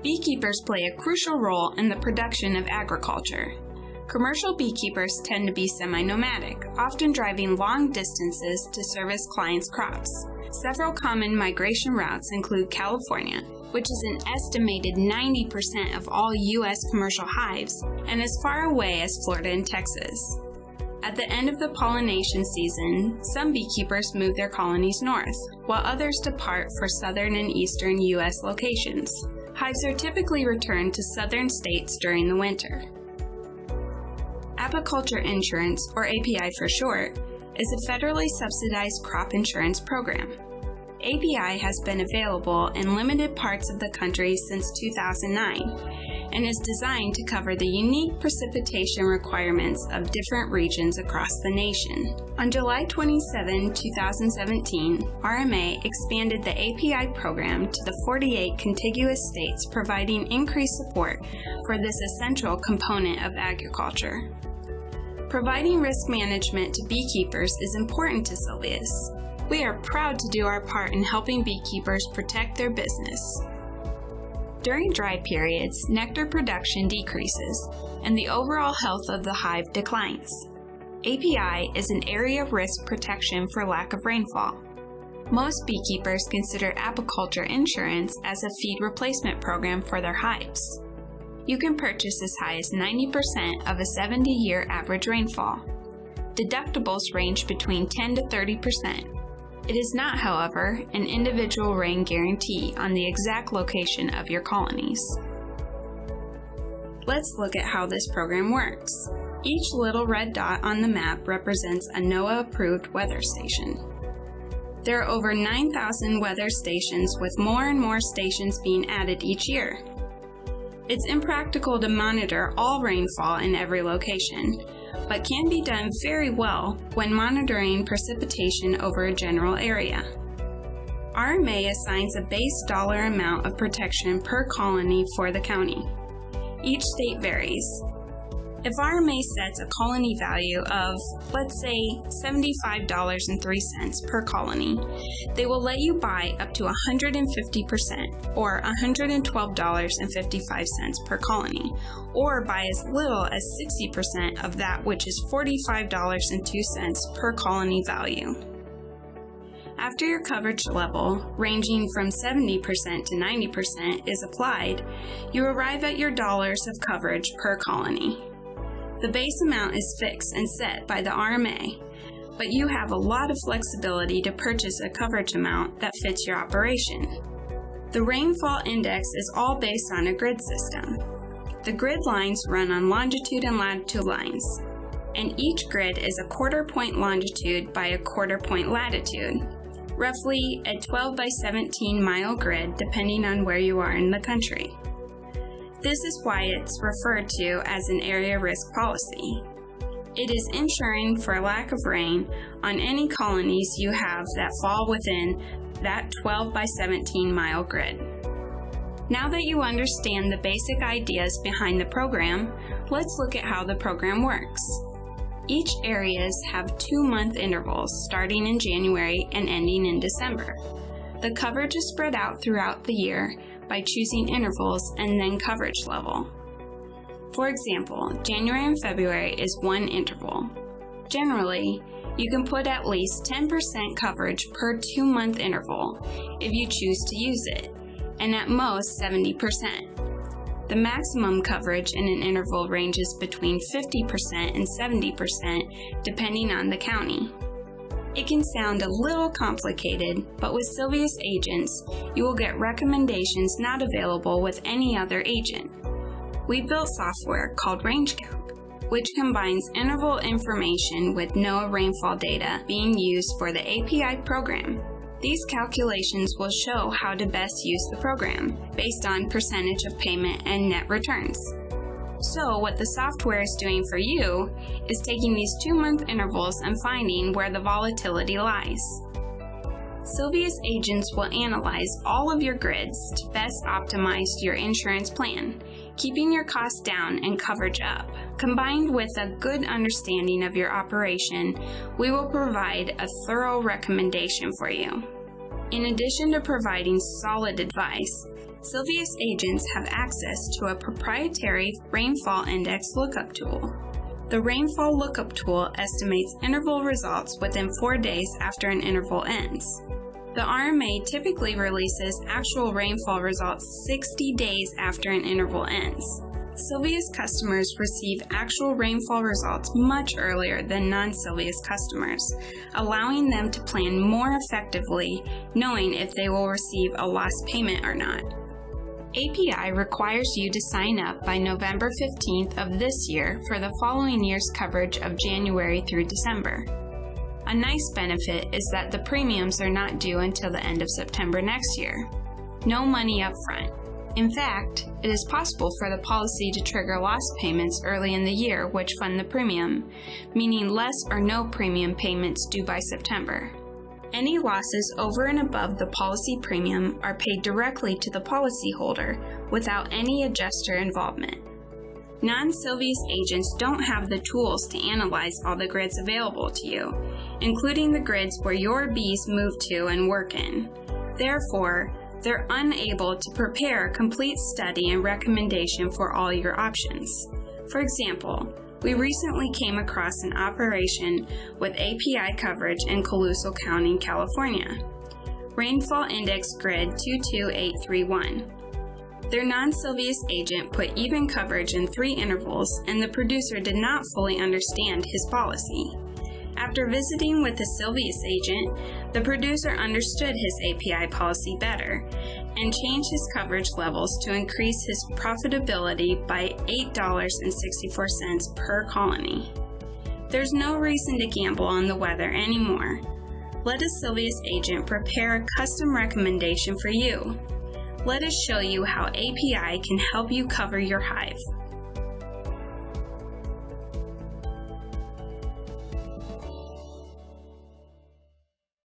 Beekeepers play a crucial role in the production of agriculture. Commercial beekeepers tend to be semi-nomadic, often driving long distances to service clients' crops. Several common migration routes include California, which is an estimated 90% of all U.S. commercial hives, and as far away as Florida and Texas. At the end of the pollination season, some beekeepers move their colonies north, while others depart for southern and eastern U.S. locations. Hives are typically returned to southern states during the winter. Apiculture Insurance, or API for short, is a federally subsidized crop insurance program. API has been available in limited parts of the country since 2009 and is designed to cover the unique precipitation requirements of different regions across the nation. On July 27, 2017, RMA expanded the API program to the 48 contiguous states, providing increased support for this essential component of agriculture. Providing risk management to beekeepers is important to Sylvius. We are proud to do our part in helping beekeepers protect their business. During dry periods, nectar production decreases, and the overall health of the hive declines. API is an area risk protection for lack of rainfall. Most beekeepers consider apiculture insurance as a feed replacement program for their hives. You can purchase as high as 90% of a 70-year average rainfall. Deductibles range between 10 to 30%. It is not, however, an individual rain guarantee on the exact location of your colonies. Let's look at how this program works. Each little red dot on the map represents a NOAA-approved weather station. There are over 9,000 weather stations, with more and more stations being added each year. It's impractical to monitor all rainfall in every location, but can be done very well when monitoring precipitation over a general area. RMA assigns a base dollar amount of protection per colony for the county. Each state varies. If RMA sets a colony value of, let's say, $75.03 per colony, they will let you buy up to 150% or $112.55 per colony, or buy as little as 60% of that, which is $45.02 per colony value. After your coverage level, ranging from 70% to 90%, is applied, you arrive at your dollars of coverage per colony. The base amount is fixed and set by the RMA, but you have a lot of flexibility to purchase a coverage amount that fits your operation. The rainfall index is all based on a grid system. The grid lines run on longitude and latitude lines, and each grid is a quarter-point longitude by a quarter-point latitude, roughly a 12 by 17 mile grid depending on where you are in the country. This is why it's referred to as an area risk policy. It is insuring for lack of rain on any colonies you have that fall within that 12 by 17 mile grid. Now that you understand the basic ideas behind the program, let's look at how the program works. Each areas have 2-month intervals starting in January and ending in December. The coverage is spread out throughout the year by choosing intervals and then coverage level. For example, January and February is one interval. Generally, you can put at least 10% coverage per 2-month interval if you choose to use it, and at most 70%. The maximum coverage in an interval ranges between 50% and 70% depending on the county. It can sound a little complicated, but with Sylvius agents, you will get recommendations not available with any other agent. We built software called RangeCalc, which combines interval information with NOAA rainfall data being used for the API program. These calculations will show how to best use the program, based on percentage of payment and net returns. So what the software is doing for you is taking these 2-month intervals and finding where the volatility lies. Sylvius agents will analyze all of your grids to best optimize your insurance plan, keeping your costs down and coverage up. Combined with a good understanding of your operation, we will provide a thorough recommendation for you. In addition to providing solid advice, Sylvius agents have access to a proprietary rainfall index lookup tool. The rainfall lookup tool estimates interval results within 4 days after an interval ends. The RMA typically releases actual rainfall results 60 days after an interval ends. Sylvius customers receive actual rainfall results much earlier than non-Sylvius customers, allowing them to plan more effectively, knowing if they will receive a lost payment or not. API requires you to sign up by November 15th of this year for the following year's coverage of January through December. A nice benefit is that the premiums are not due until the end of September next year. No money up front. In fact, it is possible for the policy to trigger lost payments early in the year which fund the premium, meaning less or no premium payments due by September. Any losses over and above the policy premium are paid directly to the policyholder without any adjuster involvement. Non-Sylvius agents don't have the tools to analyze all the grids available to you, including the grids where your bees move to and work in. Therefore, they're unable to prepare a complete study and recommendation for all your options. For example, we recently came across an operation with API coverage in Colusa County, California. Rainfall Index Grid 22831. Their non-Sylvius agent put even coverage in 3 intervals, and the producer did not fully understand his policy. After visiting with the Sylvius agent, the producer understood his API policy better and changed his coverage levels to increase his profitability by $8.64 per colony. There's no reason to gamble on the weather anymore. Let a Sylvius agent prepare a custom recommendation for you. Let us show you how API can help you cover your hive.